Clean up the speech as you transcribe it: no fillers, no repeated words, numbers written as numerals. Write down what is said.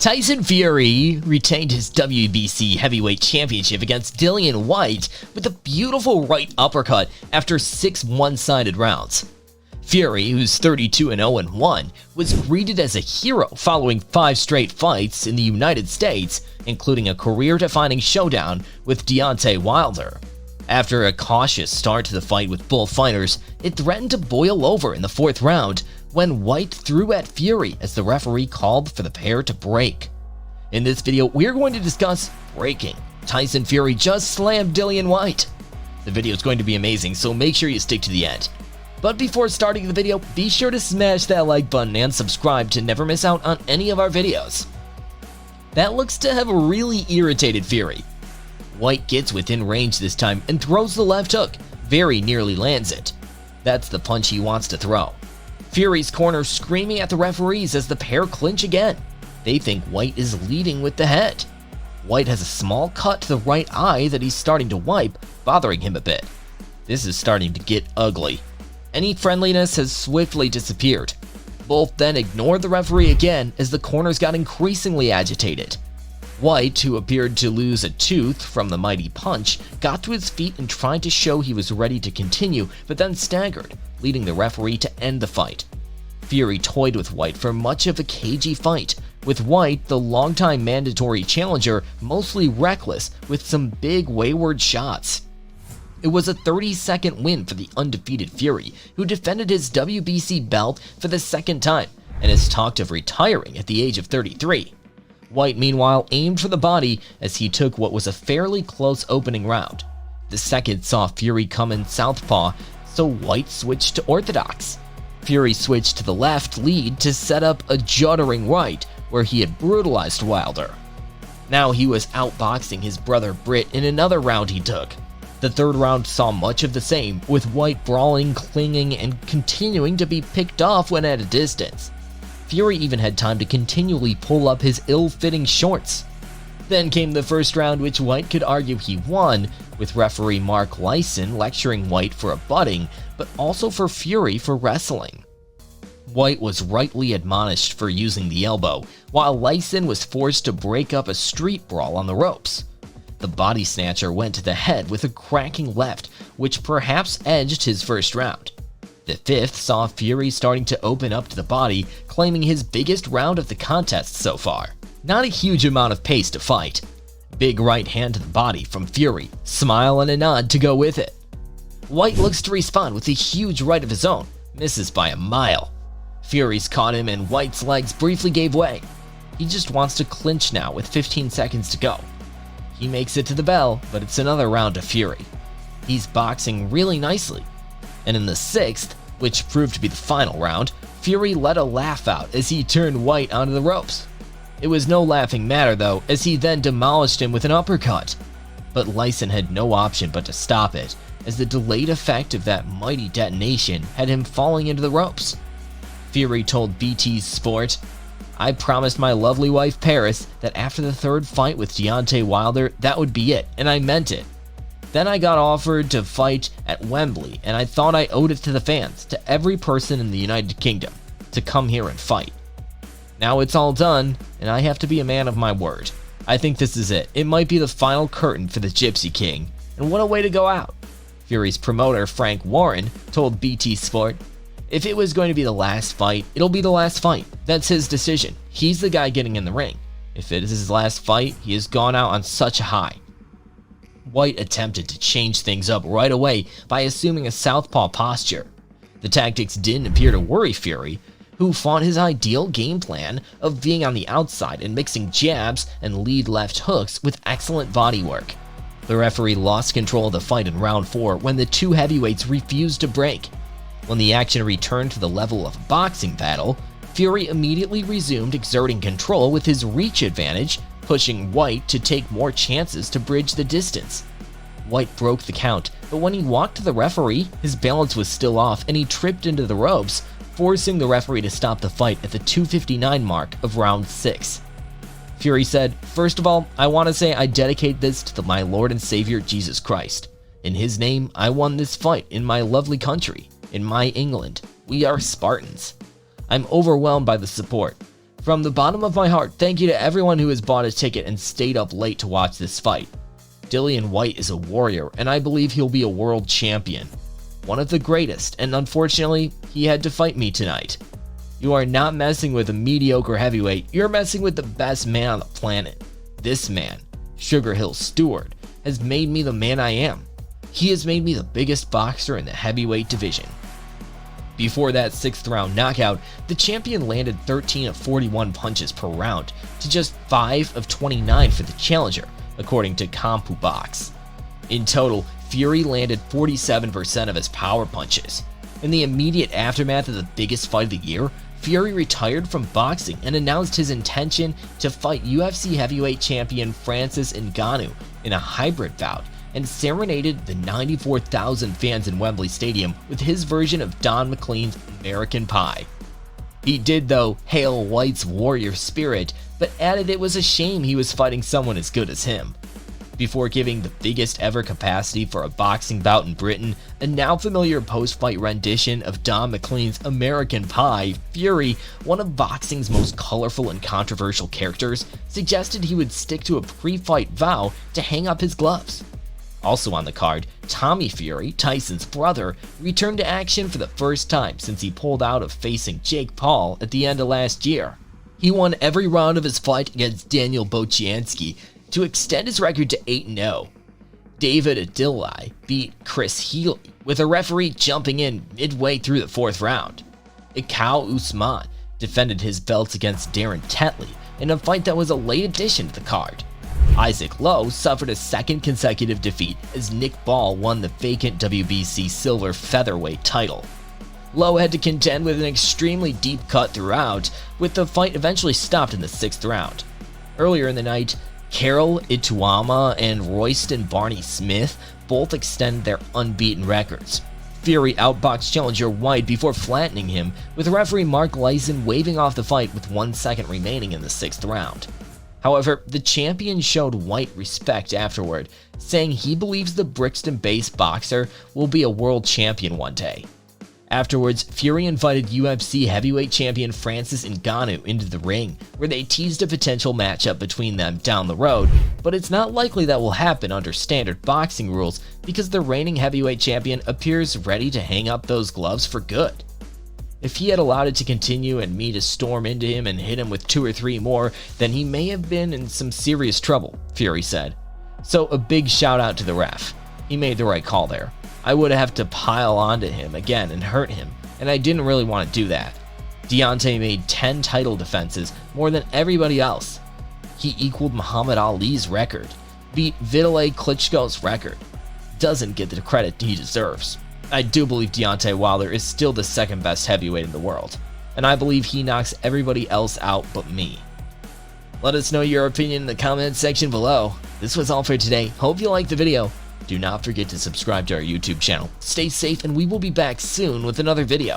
Tyson Fury retained his WBC heavyweight championship against Dillian Whyte with a beautiful right uppercut after 6 one-sided rounds. Fury, who's 32-0-1, was greeted as a hero following 5 straight fights in the United States, including a career-defining showdown with Deontay Wilder. After a cautious start to the fight with both fighters, it threatened to boil over in the 4th round when Whyte threw at Fury as the referee called for the pair to break. In this video, we're going to discuss breaking. Tyson Fury just slammed Dillian Whyte. The video is going to be amazing, so make sure you stick to the end. But before starting the video, be sure to smash that like button and subscribe to never miss out on any of our videos. That looks to have really irritated Fury. Whyte gets within range this time and throws the left hook, very nearly lands it. That's the punch he wants to throw. Fury's corner screaming at the referees as the pair clinch again. They think Whyte is leading with the head. Whyte has a small cut to the right eye that he's starting to wipe, bothering him a bit. This is starting to get ugly. Any friendliness has swiftly disappeared. Both then ignored the referee again as the corners got increasingly agitated. Whyte, who appeared to lose a tooth from the mighty punch, got to his feet and tried to show he was ready to continue, but then staggered, leading the referee to end the fight. Fury toyed with Whyte for much of a cagey fight, with Whyte, the longtime mandatory challenger, mostly reckless with some big wayward shots. It was a 30-second win for the undefeated Fury, who defended his WBC belt for the 2nd time and has talked of retiring at the age of 33. Whyte, meanwhile, aimed for the body as he took what was a fairly close opening round. The second saw Fury come in southpaw, so Whyte switched to orthodox. Fury switched to the left lead to set up a juddering right, where he had brutalized Wilder. Now he was outboxing his brother Britt in another round he took. The 3rd round saw much of the same, with Whyte brawling, clinging, and continuing to be picked off when at a distance. Fury even had time to continually pull up his ill-fitting shorts. Then came the 1st round, which Whyte could argue he won, with referee Mark Lyson lecturing Whyte for abutting, but also for Fury for wrestling. Whyte was rightly admonished for using the elbow, while Lyson was forced to break up a street brawl on the ropes. The body snatcher went to the head with a cracking left, which perhaps edged his 1st round. The 5th saw Fury starting to open up to the body, claiming his biggest round of the contest so far. Not a huge amount of pace to fight. Big right hand to the body from Fury, smile and a nod to go with it. Whyte looks to respond with a huge right of his own, misses by a mile. Fury's caught him and Whyte's legs briefly gave way. He just wants to clinch now with 15 seconds to go. He makes it to the bell, but it's another round of Fury. He's boxing really nicely. And in the 6th, which proved to be the final round, Fury let a laugh out as he turned Whyte onto the ropes. It was no laughing matter though, as he then demolished him with an uppercut. But Lyson had no option but to stop it, as the delayed effect of that mighty detonation had him falling into the ropes. Fury told BT's Sport, "I promised my lovely wife Paris that after the 3rd fight with Deontay Wilder, that would be it, and I meant it. Then I got offered to fight at Wembley, and I thought I owed it to the fans, to every person in the United Kingdom, to come here and fight. Now it's all done, and I have to be a man of my word. I think this is it. It might be the final curtain for the Gypsy King, and what a way to go out." Fury's promoter, Frank Warren, told BT Sport, "If it was going to be the last fight, it'll be the last fight. That's his decision. He's the guy getting in the ring. If it is his last fight, he has gone out on such a high." Whyte attempted to change things up right away by assuming a southpaw posture. The tactics didn't appear to worry Fury, who fought his ideal game plan of being on the outside and mixing jabs and lead left hooks with excellent body work. The referee lost control of the fight in round 4 when the 2 heavyweights refused to break. When the action returned to the level of a boxing battle, Fury immediately resumed exerting control with his reach advantage, pushing Whyte to take more chances to bridge the distance. Whyte broke the count, but when he walked to the referee, his balance was still off and he tripped into the ropes, forcing the referee to stop the fight at the 2:59 mark of round 6. Fury said, "First of all, I want to say I dedicate this to my Lord and Savior Jesus Christ. In his name, I won this fight in my lovely country, in my England. We are Spartans. I'm overwhelmed by the support. From the bottom of my heart, thank you to everyone who has bought a ticket and stayed up late to watch this fight. Dillian Whyte is a warrior, and I believe he'll be a world champion. One of the greatest, and unfortunately, he had to fight me tonight. You are not messing with a mediocre heavyweight, you're messing with the best man on the planet. This man, Sugar Hill Stewart, has made me the man I am. He has made me the biggest boxer in the heavyweight division. Before that 6th round knockout, the champion landed 13 of 41 punches per round to just 5 of 29 for the challenger, according to CompuBox. In total, Fury landed 47% of his power punches. In the immediate aftermath of the biggest fight of the year, Fury retired from boxing and announced his intention to fight UFC heavyweight champion Francis Ngannou in a hybrid bout, and serenaded the 94,000 fans in Wembley Stadium with his version of Don McLean's American Pie. He did, though, hail Whyte's warrior spirit, but added it was a shame he was fighting someone as good as him. Before giving the biggest ever capacity for a boxing bout in Britain, a now familiar post-fight rendition of Don McLean's American Pie, Fury, one of boxing's most colorful and controversial characters, suggested he would stick to a pre-fight vow to hang up his gloves. Also on the card, Tommy Fury, Tyson's brother, returned to action for the first time since he pulled out of facing Jake Paul at the end of last year. He won every round of his fight against Daniel Bocianski to extend his record to 8-0. David Adili beat Chris Healy, with a referee jumping in midway through the 4th round. Ikao Usman defended his belts against Darren Tetley in a fight that was a late addition to the card. Isaac Lowe suffered a 2nd consecutive defeat as Nick Ball won the vacant WBC silver featherweight title. Lowe had to contend with an extremely deep cut throughout, with the fight eventually stopped in the 6th round. Earlier in the night, Carol Ituama and Royston Barney Smith both extended their unbeaten records. Fury outboxed challenger Whyte before flattening him, with referee Mark Lyson waving off the fight with 1 second remaining in the 6th round. However, the champion showed Whyte respect afterward, saying he believes the Brixton-based boxer will be a world champion one day. Afterwards, Fury invited UFC heavyweight champion Francis Ngannou into the ring, where they teased a potential matchup between them down the road, but it's not likely that will happen under standard boxing rules because the reigning heavyweight champion appears ready to hang up those gloves for good. If he had allowed it to continue and me to storm into him and hit him with 2 or 3 more, then he may have been in some serious trouble, Fury said. So a big shout out to the ref. He made the right call there. I would have to pile onto him again and hurt him, and I didn't really want to do that. Deontay made 10 title defenses, more than everybody else. He equaled Muhammad Ali's record, beat Vitaly Klitschko's record. Doesn't get the credit he deserves. I do believe Deontay Wilder is still the 2nd best heavyweight in the world, and I believe he knocks everybody else out but me. Let us know your opinion in the comments section below. This was all for today. Hope you liked the video. Do not forget to subscribe to our YouTube channel. Stay safe, and we will be back soon with another video.